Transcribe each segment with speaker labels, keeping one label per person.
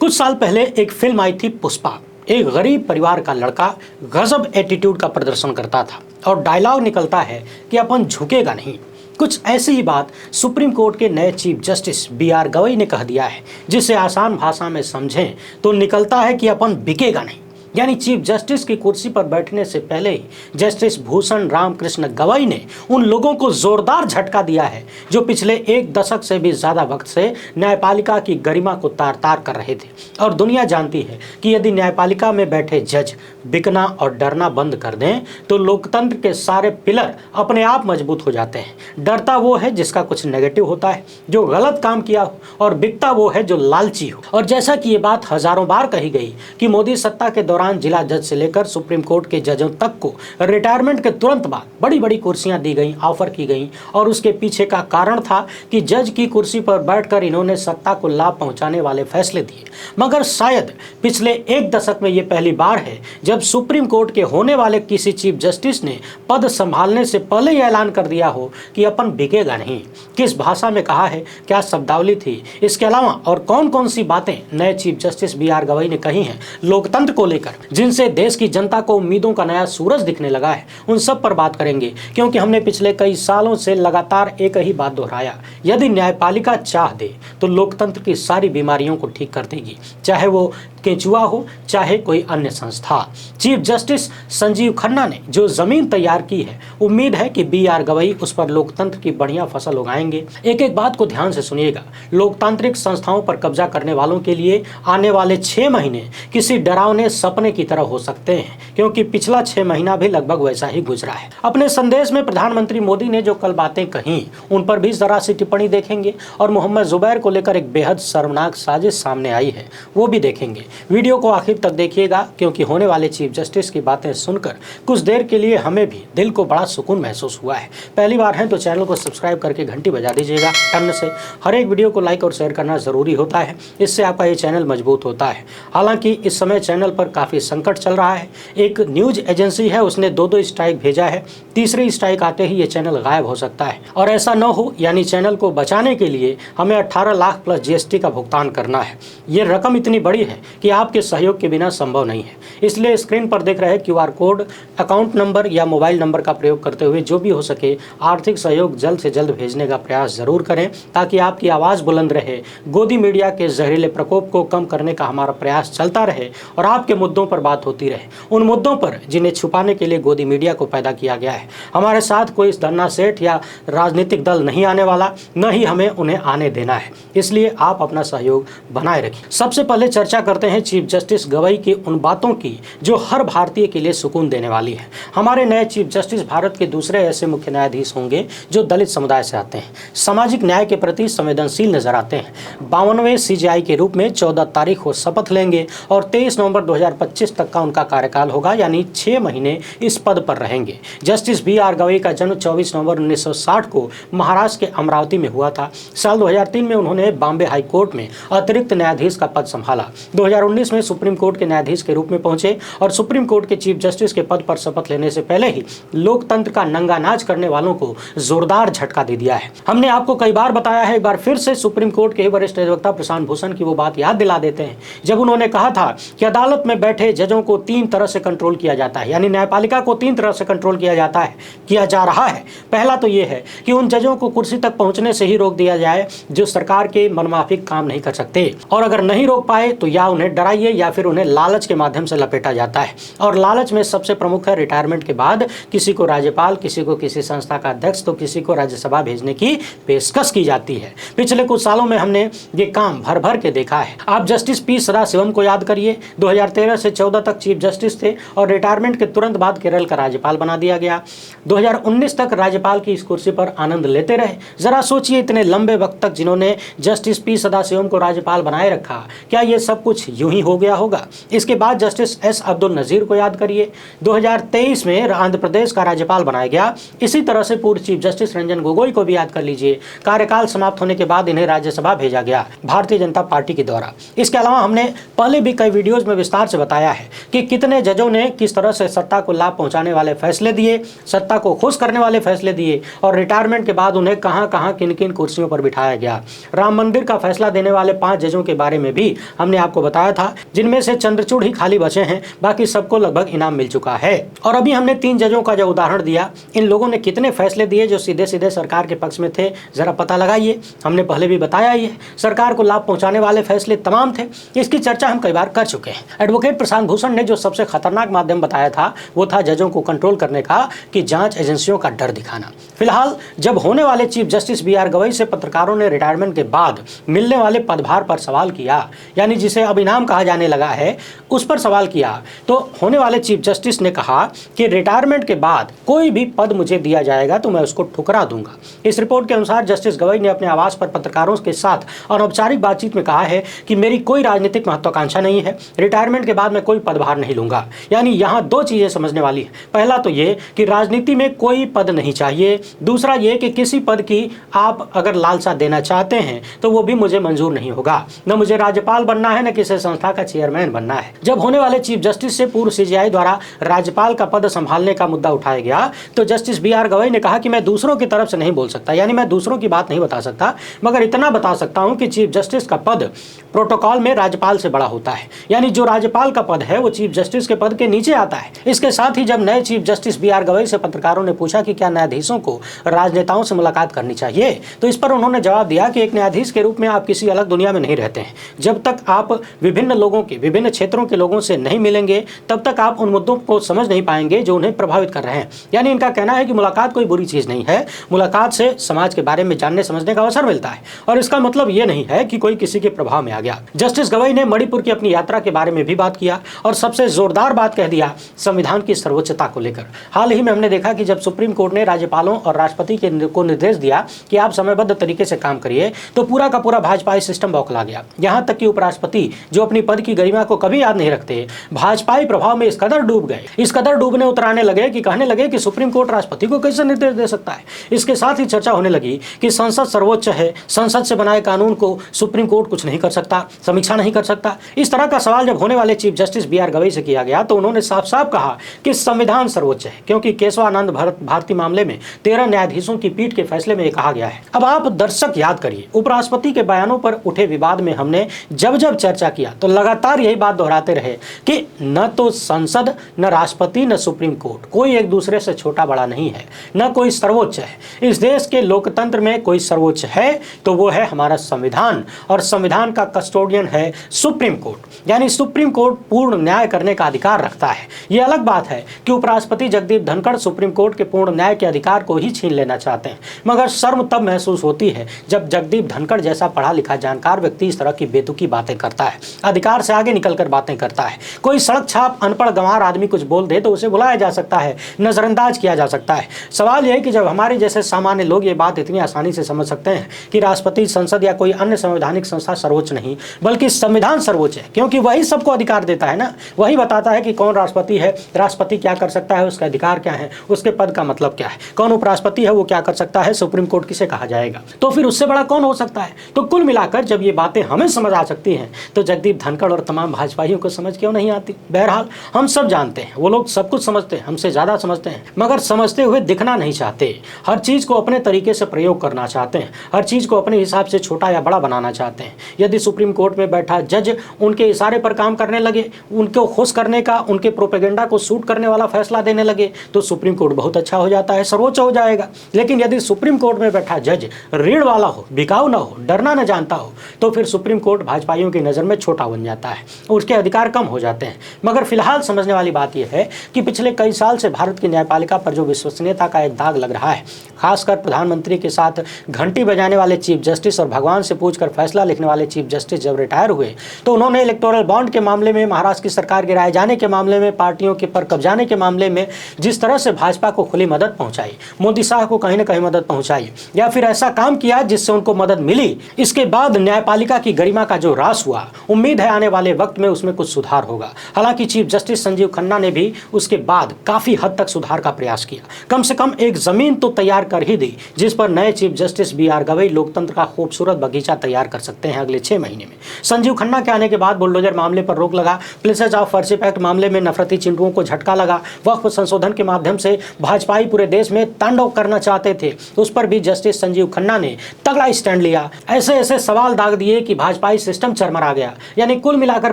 Speaker 1: कुछ साल पहले एक फिल्म आई थी पुष्पा। एक गरीब परिवार का लड़का गजब एटीट्यूड का प्रदर्शन करता था और डायलॉग निकलता है कि अपन झुकेगा नहीं। कुछ ऐसी ही बात सुप्रीम कोर्ट के नए चीफ जस्टिस बी.आर. गवई ने कह दिया है, जिसे आसान भाषा में समझें तो निकलता है कि अपन बिकेगा नहीं। यानी चीफ जस्टिस की कुर्सी पर बैठने से पहले ही जस्टिस भूषण राम कृष्ण गवई ने उन लोगों को जोरदार झटका दिया है जो पिछले एक दशक से भी ज्यादा वक्त से न्यायपालिका की गरिमा को तार तार कर रहे थे। और दुनिया जानती है कि यदि न्यायपालिका में बैठे जज बिकना और डरना बंद कर दें तो लोकतंत्र के सारे पिलर अपने आप मजबूत हो जाते हैं। डरता वो है जिसका कुछ नेगेटिव होता है, जो गलत काम किया हो, और बिकता वो है जो लालची हो। और जैसा कि ये बात हजारों बार कही गई कि मोदी सत्ता के दौरान जिला जज से लेकर सुप्रीम कोर्ट के जजों तक को रिटायरमेंट के तुरंत बाद बड़ी बड़ी कुर्सियां दी गई, ऑफर की गई, और उसके पीछे का कारण था कि जज की कुर्सी पर बैठकर इन्होंने सत्ता को लाभ पहुंचाने वाले फैसले दिए। मगर शायद पिछले एक दशक में ये पहली बार है जब सुप्रीम कोर्ट के होने वाले किसी चीफ जस्टिस ने पद संभालने से पहले ही ऐलान कर दिया हो कि अपन बिकेगा नहीं। किस भाषा में कहा है, क्या शब्दावली थी, इसके अलावा और कौन कौन सी बातें नए चीफ जस्टिस बी.आर. गवई ने कही हैं लोकतंत्र को लेकर, जिनसे देश की जनता को उम्मीदों का नया सूरज दिखने लगा है, उन सब पर बात करेंगे। क्योंकि हमने पिछले कई सालों से लगातार एक ही बात दोहराया, यदि न्यायपालिका चाह दे तो लोकतंत्र की सारी बीमारियों को ठीक कर देगी, चाहे वो केंचुआ हो चाहे कोई अन्य संस्था। चीफ जस्टिस संजीव खन्ना ने जो जमीन तैयार की है, उम्मीद है कि बी.आर. गवई उस पर लोकतंत्र की बढ़िया फसल उगाएंगे। एक एक बात को ध्यान से सुनिएगा। लोकतांत्रिक संस्थाओं पर कब्जा करने वालों के लिए आने वाले 6 महीने किसी डरावने सपने की तरह हो सकते हैं, क्योंकि पिछला 6 महीना भी लगभग वैसा ही गुजरा है। अपने संदेश में प्रधानमंत्री मोदी ने जो कल बातें कही, उन पर भी जरा सी टिप्पणी देखेंगे और मोहम्मद जुबैर को लेकर एक बेहद शर्मनाक साजिश सामने आई है, वो भी देखेंगे। वीडियो को आखिर तक देखिएगा, क्योंकि होने वाले चीफ जस्टिस की बातें सुनकर कुछ देर के लिए हमें भी दिल को बड़ा सुकून महसूस हुआ है। पहली बार है तो चैनल को सब्सक्राइब करके घंटी बजा दीजिएगा। टर्न से हर एक वीडियो को लाइक और शेयर करना जरूरी होता है, इससे आपका ये चैनल मजबूत होता है। हालांकि इस समय चैनल पर काफ़ी संकट चल रहा है। एक न्यूज एजेंसी है, उसने 2-2 स्ट्राइक भेजा है। तीसरी स्ट्राइक आते ही ये चैनल गायब हो सकता है, और ऐसा न हो, यानी चैनल को बचाने के लिए हमें 18 लाख प्लस जीएसटी का भुगतान करना है। ये रकम इतनी बड़ी है कि आपके सहयोग के बिना संभव नहीं है। इसलिए स्क्रीन पर देख रहे QR कोड, अकाउंट नंबर या मोबाइल नंबर का प्रयोग करते हुए जो भी हो सके आर्थिक सहयोग जल्द से जल्द भेजने का प्रयास जरूर करें, ताकि आपकी आवाज़ बुलंद रहे। गोदी मीडिया के जहरीले प्रकोप को कम करने का हमारा प्रयास चलता रहे और आपके मुद्दों पर बात होती रहे, उन मुद्दों पर जिन्हें छुपाने के लिए गोदी मीडिया को पैदा किया गया है। हमारे साथ कोई धन्ना सेठ या राजनीतिक दल नहीं आने वाला, न ही हमें उन्हें आने देना है। इसलिए आप अपना सहयोग बनाए रखिए। सबसे पहले चर्चा करते हैं चीफ जस्टिस गवई की उन बातों की जो हर भारतीय के लिए सुकून देने वाली है। हमारे नए चीफ जस्टिस भारत के दूसरे ऐसे मुख्य न्यायाधीश होंगे जो दलित समुदाय से आते हैं, सामाजिक न्याय के प्रति संवेदनशील नजर आते हैं। 52वें CJI के रूप में 14 तारीख को शपथ लेंगे और 23 नवंबर 2025 तक का उनका कार्यकाल होगा, यानी 6 महीने इस पद पर रहेंगे। Justice B R. गवई का जन्म 24 नवंबर 1960 को महाराष्ट्र के अमरावती में हुआ था। साल 2003 में उन्होंने बॉम्बे हाई कोर्ट में अतिरिक्त न्यायाधीश का पद संभाला। 2019 में सुप्रीम कोर्ट के न्यायाधीश के रूप में पहुंचे और सुप्रीम कोर्ट के चीफ जस्टिस के पद पर शपथ लेने से पहले ही लोकतंत्र का नंगा नाच करने वालों को जोरदार झटका दे दिया है। हमने आपको कई बार बताया है, एक बार फिर से सुप्रीम कोर्ट के वरिष्ठ अधिवक्ता प्रशांत भूषण की वो बात याद दिला देते हैं जब उन्होंने कहा था कि अदालत में बैठे जजों को 3 तरह से कंट्रोल किया जाता है, यानी न्यायपालिका को 3 तरह से कंट्रोल किया जाता है, किया जा रहा है। पहला तो ये है कि उन जजों को कुर्सी तक पहुंचने से ही रोक दिया जाए जो सरकार के मनमाफिक काम नहीं कर सकते, और अगर नहीं रोक पाए तो या उन्हें डराइए या फिर उन्हें लालच के माध्यम से लपेटा जाता है। और लालच में सबसे प्रमुख है रिटायरमेंट के बाद किसी को राज्यपाल, किसी को किसी संस्था का अध्यक्ष, तो किसी को राज्यसभा भेजने की पेशकश की जाती है। पिछले कुछ सालों में हमने ये काम भर भर के देखा है। आप जस्टिस पी सदाशिवम को याद करिए, 2013 से 14 तक चीफ जस्टिस थे और रिटायरमेंट के तुरंत बाद केरल का राज्यपाल बना दिया गया। 2019 तक राज्यपाल की इस कुर्सी पर आनंद लेते रहे। जरा सोचिए, इतने लंबे वक्त तक जिन्होंने जस्टिस पी सदाशिवम को राज्यपाल बनाए रखा, क्या ये सब कुछ यूं ही हो गया होगा? इसके बाद जस्टिस एस अब्दुल नजीर को याद करिए, 2023 में आंध्र प्रदेश का राज्यपाल बनाया गया। इसी तरह से पूर्व चीफ जस्टिस रंजन गोगोई को भी याद कर लीजिए, कार्यकाल समाप्त होने के बाद इन्हें राज्यसभा भेजा गया भारतीय जनता पार्टी के द्वारा। इसके अलावा हमने पहले भी कई वीडियोज में विस्तार से बताया बताया है कि कितने जजों ने किस तरह से सत्ता को लाभ पहुंचाने वाले फैसले दिए, सत्ता को खुश करने वाले फैसले दिए और रिटायरमेंट के बाद उन्हें कहां कहां किन किन कुर्सियों पर बिठाया गया। राम मंदिर का फैसला देने वाले 5 जजों के बारे में भी हमने आपको बताया था, जिनमें से चंद्रचूड़ ही खाली बचे हैं, बाकी सबको लगभग इनाम मिल चुका है। और अभी हमने 3 जजों का जो उदाहरण दिया, इन लोगों ने कितने फैसले दिए जो सीधे सीधे सरकार के पक्ष में थे, जरा पता लगाइए। हमने पहले भी बताया ही है, सरकार को लाभ पहुंचाने वाले फैसले तमाम थे। इसकी चर्चा हम कई बार कर चुके हैं। एडवोकेट प्रशांत भूषण ने जो सबसे खतरनाक माध्यम बताया था वो था जजों को कंट्रोल करने का, कि जांच एजेंसियों का डर दिखाना। फिलहाल जब होने वाले chief justice B R Gavai से पत्रकारों ने रिटायरमेंट के बाद मिलने वाले पदभार पर सवाल किया, यानी जिसे अब इनाम कहा जाने लगा है, उस पर सवाल किया, तो होने वाले चीफ जस्टिस ने कहा कि रिटायरमेंट के बाद कोई भी पद मुझे दिया जाएगा तो मैं उसको ठुकरा दूंगा। इस रिपोर्ट के अनुसार जस्टिस गवई ने अपने आवास पर पत्रकारों के साथ अनौपचारिक बातचीत में कहा है कि मेरी कोई राजनीतिक महत्वाकांक्षा नहीं है, रिटायरमेंट के बाद मैं कोई पदभार नहीं लूंगा। यानी यहाँ 2 चीजें समझने वाली है। पहला तो ये कि राजनीति में कोई पद नहीं चाहिए, दूसरा ये कि किसी पद की आप अगर लालसा देना चाहते हैं तो वो भी मुझे मंजूर नहीं होगा। न मुझे राज्यपाल बनना है, न किसी संस्था का चेयरमैन बनना है। जब होने वाले चीफ जस्टिस से पूर्व सीजेआई द्वारा राज्यपाल का पद संभालने का मुद्दा उठाया गया तो जस्टिस बी आर गवई ने कहा कि मैं दूसरों की तरफ से नहीं बोल सकता, यानी मैं दूसरों की बात नहीं बता सकता, मगर इतना बता सकता हूं कि चीफ जस्टिस का पद प्रोटोकॉल में राज्यपाल से बड़ा होता है। यानी जो राज्यपाल का पद है वो चीफ जस्टिस के पद के नीचे आता है। इसके साथ ही जब नए chief justice B R Gavai से पत्रकारों ने पूछा कि क्या न्यायाधीशों को राजनेताओं से मुलाकात करनी चाहिए, तो इस पर उन्होंने जवाब दिया कि एक न्यायाधीश के रूप में आप किसी अलग दुनिया में नहीं रहते हैं। जब तक आप विभिन्न लोगों के, विभिन्न क्षेत्रों के लोगों से नहीं मिलेंगे तब तक आप उन मुद्दों को समझ नहीं पाएंगे जो उन्हें प्रभावित कर रहे हैं। यानी इनका कहना है कि मुलाकात कोई बुरी चीज नहीं है, मुलाकात से समाज के बारे में जानने समझने का अवसर मिलता है और इसका मतलब ये नहीं है कि कोई किसी के प्रभाव में आ गया। जस्टिस गवई ने मणिपुर की अपनी यात्रा के बारे में भी बात किया और सबसे जोरदार बात कह दिया संविधान की सर्वोच्चता को लेकर। हाल ही में हमने देखा कि जब सुप्रीम कोर्ट ने राज्यपालों और राष्ट्रपति को निर्देश दिया कि आप समयबद्ध तरीके से काम करिए, तो पूरा का पूरा भाजपाई सिस्टम बौखला गया। यहां तक कि उपराष्ट्रपति जो अपनी पद की गरिमा को कभी याद नहीं रखते, भाजपाई प्रभाव में इस कदर डूब गए, इस कदर डूबने उतराने लगे कि कहने लगे कि सुप्रीम कोर्ट राष्ट्रपति को कैसे निर्देश दे सकता है। इसके साथ ही चर्चा होने लगी कि संसद सर्वोच्च है, संसद से बनाए कानून को सुप्रीम कोर्ट कुछ नहीं कर सकता, समीक्षा नहीं कर सकता। इस तरह का सवाल जब होने वाले chief justice B R Gavai से किया गया तो उन्होंने साफ साफ कहा कि संविधान सर्वोच्च है, क्योंकि केशवानंद भारती मामले में 13 न्यायाधीशों की पीठ के फैसले में यह कहा गया है। अब आप दर्शक याद करिए, उपराष्ट्रपति के बयानों पर उठे विवाद में हमने जब जब चर्चा किया तो लगातार यही बात दोहराते रहे कि न तो संसद, न राष्ट्रपति, न सुप्रीम कोर्ट कोई एक दूसरे से छोटा बड़ा नहीं है, न कोई सर्वोच्च है। इस देश के लोकतंत्र में कोई सर्वोच्च है तो वो है हमारा संविधान, और संविधान का कस्टोडियन है सुप्रीम कोर्ट। यानी सुप्रीम कोर्ट पूर्ण न्याय करने का अधिकार रखता है। यह अलग बात है कि उपराष्ट्रपति जगदीप धनखड़ सुप्रीम कोर्ट के पूर्ण न्याय के अधिकार को ही छीन लेना चाहते हैं, मगर शर्म तब महसूस होती है जब जगदीप धनखड़ जैसा पढ़ा लिखा जानकार व्यक्ति इस तरह की बेतुकी बातें करता है, अधिकार से आगे निकलकर बातें करता है। कोई सड़क छाप अनपढ़ गंवार आदमी कुछ बोल दे तो उसे बुलाया जा सकता है, नजरअंदाज किया जा सकता है। सवाल यह है कि जब हमारे जैसे सामान्य लोग ये बात इतनी आसानी से समझ सकते हैं कि राष्ट्रपति, संसद या कोई अन्य संवैधानिक संस्था सर्वोच्च नहीं बल्कि संविधान सर्वोच्च है, क्योंकि वही सबको अधिकार देता है ना, वही बताता है कि कौन राष्ट्रपति है, राष्ट्रपति क्या कर सकता है, उसका अधिकार क्या है, उसके पद का मतलब क्या है, कौन उपराष्ट्रपति है, वो क्या कर सकता है, सुप्रीम कोर्ट किसे कहा जाएगा, तो फिर उससे बड़ा कौन हो सकता है। तो कुल मिलाकर जब ये बातें हमें समझ आ सकती हैं तो जगदीप धनखड़ और तमाम भाजपाइयों को समझ क्यों नहीं आती। बहरहाल हम सब जानते हैं, वो लोग सब कुछ समझते हैं, हमसे ज्यादा समझते हैं, मगर समझते हुए दिखना नहीं चाहते। हर चीज को अपने तरीके से प्रयोग करना चाहते हैं, हर चीज को अपने हिसाब से छोटा या बड़ा बनाना चाहते हैं। यदि सुप्रीम कोर्ट में बैठा जज उनके इशारे पर काम करने लगे, उनको खुश करने का, उनके प्रोपेगेंडा को सूट करने वाला फैसला देने लगे तो सुप्रीम कोर्ट बहुत अच्छा हो जाता है, सर्वोच्च हो जाएगा। लेकिन यदि सुप्रीम कोर्ट में बैठा जज रीढ़ वाला हो, बिकाऊ ना हो, डरना न जानता हो, तो फिर सुप्रीम कोर्ट भाजपाइयों की नज़र में छोटा बन जाता है, उसके अधिकार कम हो जाते हैं। मगर फिलहाल समझने वाली बात यह है कि पिछले कई साल से भारत की न्यायपालिका पर जो विश्वसनीयता का एक दाग लग रहा है, खासकर प्रधानमंत्री के साथ घंटी बजाने वाले चीफ जस्टिस और भगवान से पूछकर फैसला लिखने वाले चीफ जस्टिस जब रिटायर हुए तो उन्होंने इलेक्टोरल बॉन्ड के मामले में, महाराष्ट्र की सरकार गिराए जाने के मामले में, पार्टियों के पर कब्जाने के मामले में जिस तरह से भाजपा को खुली मदद पहुंचाई, मोदी साहब को कहीं ना कहीं मदद पहुंचाई या फिर ऐसा काम किया जिससे उनको मदद मिली, इसके बाद न्यायपालिका की गरिमा का जो ह्रास हुआ, उम्मीद है आने वाले वक्त में उसमें कुछ सुधार होगा। हालांकि चीफ जस्टिस संजीव खन्ना ने भी उसके बाद काफी हद तक सुधार का प्रयास किया, कम से कम एक जमीन तो तैयार कर ही दी जिस पर नए chief justice B R Gavai लोकतंत्र का खूबसूरत बगीचा तैयार कर सकते हैं अगले 6 महीने में। संजीव खन्ना के आने के बाद बुलडोजर मामले पर रोक लगा प्लेसेस ऑफ वर्शिप एक्ट मामले में नफरती चिंटुओं को झटका लगा। वक्फ संशोधन के माध्यम से भाजपाई पूरे देश में तांडव करना चाहते थे, उस पर भी जस्टिस संजीव खन्ना ने तगड़ा स्टैंड लिया। ऐसे ऐसे सवाल दाग दिए कि भाजपाई सिस्टम चरमरा गया। यानी कुल मिलाकर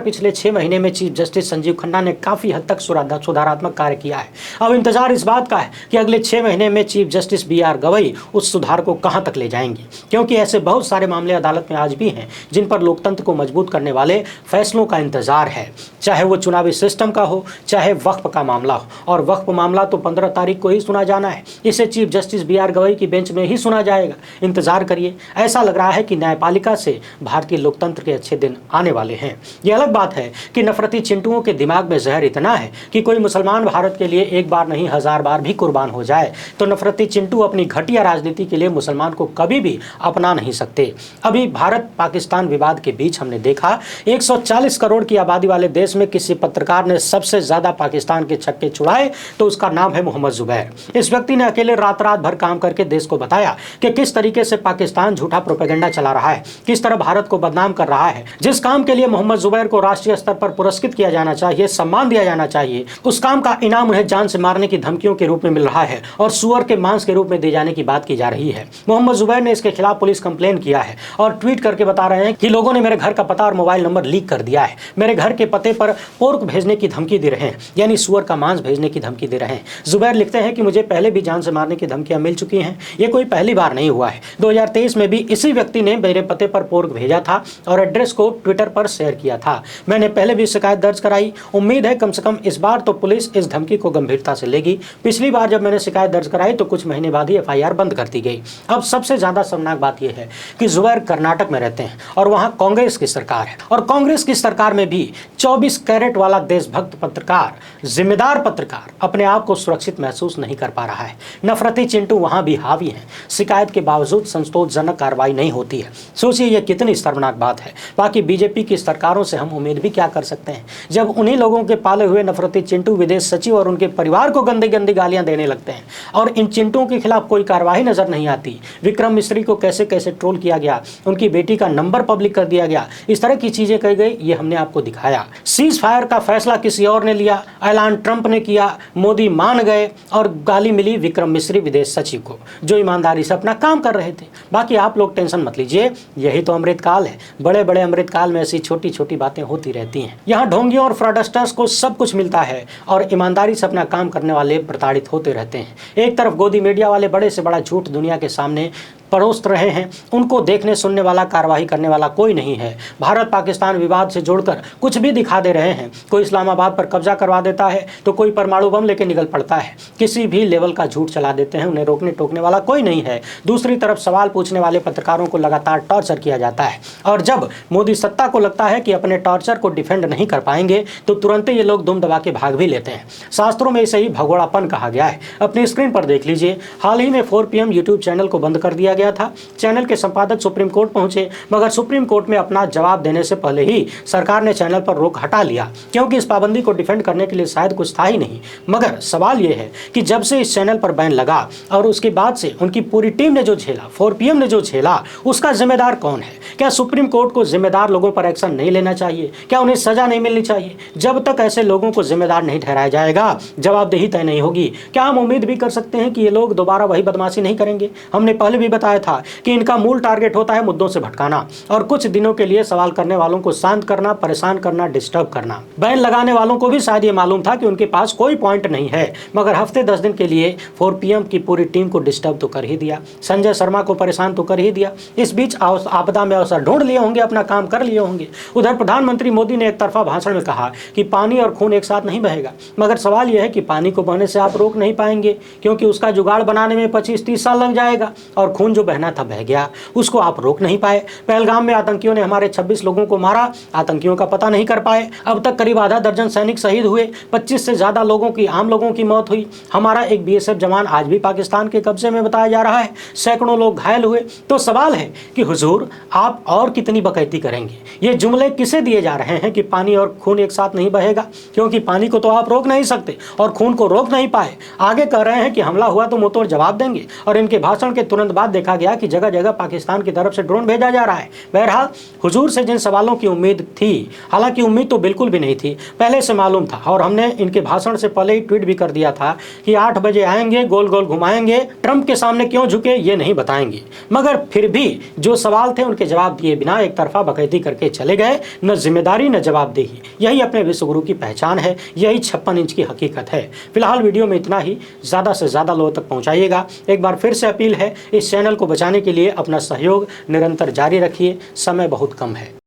Speaker 1: पिछले 6 महीने में चीफ जस्टिस संजीव खन्ना ने काफी हद तक सुधारात्मक कार्य किया है। अब इंतजार इस बात का है कि अगले 6 महीने में चीफ जस्टिस BR गवई उस सुधार को कहां तक ले जाएंगे, क्योंकि ऐसे बहुत सारे मामले अदालत में आज भी हैं जिन पर लोकतंत्र को मजबूत करने वाले फैसलों का इंतजार है, चाहे वो चुनावी सिस्टम का हो, चाहे वक्फ का मामला हो। और वक्फ मामला तो 15 तारीख को ही सुना जाना है, इसे चीफ जस्टिस BR गवई की बेंच में ही सुना जाएगा। इंतजार करिए। ऐसा लग रहा है कि न्यायपालिका से भारतीय लोकतंत्र के अच्छे दिन आने वाले हैं। यह अलग बात है कि नफरती चिंटुओं के दिमाग में जहर इतना है कि कोई मुसलमान भारत के लिए एक बार नहीं 1000 बार भी कुर्बान हो जाए तो नफरती चिंटू अपनी घटिया राजनीति के लिए मुसलमान को कभी भी अपना नहीं सकते। अभी भारत पाकिस्तान विवाद के बीच हमने देखा 140 करोड़ की आबादी वाले देश में किसी पत्रकार ने सबसे ज्यादा पाकिस्तान के छक्के छुड़ाए तो उसका नाम है मोहम्मद जुबैर। इस व्यक्ति ने अकेले रात भर काम करके देश को बताया कि किस तरीके से पाकिस्तान झूठा प्रोपेगेंडा चला रहा है, किस तरह भारत को बदनाम कर रहा है। जिस काम के लिए मोहम्मद जुबैर को राष्ट्रीय स्तर पर पुरस्कृत किया जाना चाहिए, सम्मान दिया जाना चाहिए, उस काम का इनाम उन्हें जान से मारने की धमकियों के रूप में मिल रहा है और सुअर के मांस के रूप में दिए जाने की बात की जा रही है। मोहम्मद जुबैर ने इसके खिलाफ पुलिस कंप्लेन किया है और ट्वीट करके बता रहे हैं कि लोगों ने मेरे घर का पता और मोबाइल नंबर लीक कर दिया है, मेरे घर के पते पर पोर्क भेजने की धमकी दे रहे हैं, यानी सुअर का मांस भेजने की धमकी दे रहे हैं। जुबैर लिखते हैं कि मुझे पहले भी जान से मारने की धमकियां मिल चुकी हैं, ये कोई पहली बार नहीं हुआ है। 2023 में भी इसी व्यक्ति ने मेरे पते पर पोर्क भेजा था और एड्रेस को ट्विटर पर शेयर किया था। मैंने पहले भी शिकायत दर्ज कराई। उम्मीद है कम से कम इस बार तो पुलिस इस धमकी को गंभीरता से लेगी। पिछली बार जब मैंने शिकायत दर्ज कराई तो कुछ महीने बाद ही FIR बंद कर दी गई। अब सबसे ज्यादा शर्मनाक बात यह है कि जुबैर कर्नाटक में रहते हैं और वहां कांग्रेस की सरकार है और कांग्रेस की सरकार में भी 24 कैरेट वाला देशभक्त पत्रकार, जिम्मेदार पत्रकार अपने आप को सुरक्षित महसूस नहीं कर पा रहा है। नफरती चिंटू वहां भी हावी हैं। शिकायत के बावजूद संतोषजनक कार्रवाई नहीं होती है। सोचिए यह कितनी शर्मनाक बात है। बाकी बीजेपी की सरकारों से हम उम्मीद भी क्या कर सकते हैं जब उन्हीं लोगों के पाले हुए नफरती चिंटू विदेश सचिव और उनके परिवार को गंदी गंदी गालियां देने लगते हैं और इन चिंटुओं के खिलाफ कोई कार्रवाई नजर नहीं आती। विक्रम मिश्री को कैसे कैसे ट्रोल किया गया, उनकी बेटी का नंबर पब्लिक कर दिया गया, इस तरह की चीजें कही गई, ये हमने आपको दिखाया। सीज फायर का फैसला किसी और ने लिया, ऐलान ट्रंप ने किया, मोदी मान गए और गाली मिली विक्रम मिश्री विदेश सचिव को जो ईमानदारी से अपना काम कर रहे थे। बाकी आप लोग टेंशन मत लीजिए, यही तो अमृतकाल है। बड़े बड़े अमृतकाल में ऐसी छोटी छोटी बातें होती रहती हैं। यहाँ ढोंगियों और फ्रॉडस्टर्स को सब कुछ मिलता है और ईमानदारी से अपना काम करने वाले प्रताड़ित होते रहते हैं। एक तरफ गोदी मीडिया वाले बड़े से बड़ा झूठ दुनिया के सामने परोस रहे हैं, उनको देखने सुनने वाला, कार्रवाई करने वाला कोई नहीं है। भारत पाकिस्तान विवाद से जोड़कर कुछ भी दिखा दे रहे हैं। कोई इस्लामाबाद पर कब्जा करवा देता है तो कोई परमाणु बम लेके निकल पड़ता है। किसी भी लेवल का झूठ चला देते हैं, उन्हें रोकने टोकने वाला कोई नहीं है। दूसरी तरफ सवाल पूछने वाले पत्रकारों को लगातार टॉर्चर किया जाता है और जब मोदी सत्ता को लगता है कि अपने टॉर्चर को डिफेंड नहीं कर पाएंगे तो तुरंत ये लोग दुम दबा के भाग भी लेते हैं। शास्त्रों में इसे ही भगोड़ापन कहा गया है। अपनी स्क्रीन पर देख लीजिए, हाल ही में 4 PM यूट्यूब चैनल को बंद कर दिया गया था। चैनल के संपादक सुप्रीम कोर्ट पहुंचे, मगर सुप्रीम कोर्ट में अपना जवाब देने से पहले ही सरकार ने चैनल पर रोक हटा लिया, क्योंकि इस पाबंदी को डिफेंड करने के लिए शायद कुछ था ही नहीं। मगर सवाल यह है कि जब से इस चैनल पर बैन लगा और उसके बाद से उनकी पूरी टीम ने जो झेला, 4 PM ने जो झेला, उसका जिम्मेदार कौन है? क्या सुप्रीम कोर्ट को जिम्मेदार लोगों पर एक्शन नहीं लेना चाहिए? क्या उन्हें सजा नहीं मिलनी चाहिए? जब तक ऐसे लोगों को जिम्मेदार नहीं ठहराया जाएगा, जवाबदेही तय नहीं होगी। क्या हम उम्मीद भी कर सकते हैं कि ये लोग दोबारा वही बदमाशी नहीं करेंगे? हमने पहले भी बताया था कि इनका मूल टारगेट होता है मुद्दों से भटकाना और कुछ दिनों के लिए सवाल करने वालों को शांत करना, परेशान करना, डिस्टर्ब करना। बैन लगाने वालों को भी शायद ये मालूम था कि उनके पास कोई पॉइंट नहीं है, मगर हफ्ते 10 दिन के लिए 4 PM की पूरी टीम को डिस्टर्ब तो कर ही दिया, संजय शर्मा को परेशान तो कर ही दिया। इस बीच आपदा में अवसर ढूंढ लिए होंगे, अपना काम कर लिए होंगे। उधर प्रधानमंत्री मोदी ने एक तरफा भाषण में कहा कि पानी और खून एक साथ नहीं बहेगा, मगर सवाल यह है कि पानी को बहने से आप रोक नहीं पाएंगे, क्योंकि उसका जुगाड़ बनाने में 25-30 साल लग जाएगा, और खून जो बहना था बह गया, उसको आप रोक नहीं पाए। पहलगाम में आतंकियों ने हमारे 26 लोगों को मारा, आतंकियों का पता नहीं कर पाए। अब तक करीब आधा दर्जन सैनिक शहीद हुए, 25 से ज्यादा आम लोगों की मौत हुई। हमारा एक BSF जवान आज भी पाकिस्तान के कब्जे में बताया जा रहा है, सैकड़ों लोग घायल हुए। तो सवाल है कि हुजूर आप और कितनी बकैती करेंगे? ये जुमले किसे दिए जा रहे हैं कि पानी और खून एक साथ नहीं बहेगा? क्योंकि पानी को तो आप रोक नहीं सकते और खून को रोक नहीं पाए। आगे कह रहे हैं कि हमला हुआ तो मुंहतोड़ जवाब देंगे, और इनके भाषण के तुरंत बाद देखा देखा गया कि जगह जगह पाकिस्तान की तरफ से ड्रोन भेजा जा रहा है। बहरहाल हुजूर से जिन सवालों की उम्मीद थी, हालांकि उम्मीद तो बिल्कुल भी नहीं थी, पहले से मालूम था और हमने इनके भाषण से पहले ही ट्वीट भी कर दिया था कि 8 बजे आएंगे, गोल गोल घुमाएंगे, ट्रंप के सामने क्यों झुके ये नहीं बताएंगे। मगर फिर भी जो सवाल थे उनके जवाब दिए बिना एक तरफा बकैती करके चले गए, न जिम्मेदारी न जवाबदेही। यही अपने विश्वगुरु की पहचान है, यही 56 इंच की हकीकत है। फिलहाल वीडियो में इतना ही, ज़्यादा से ज़्यादा लोगों तक पहुँचाइएगा। एक बार फिर से अपील है, इस चैनल को बचाने के लिए अपना सहयोग निरंतर जारी रखिए, समय बहुत कम है।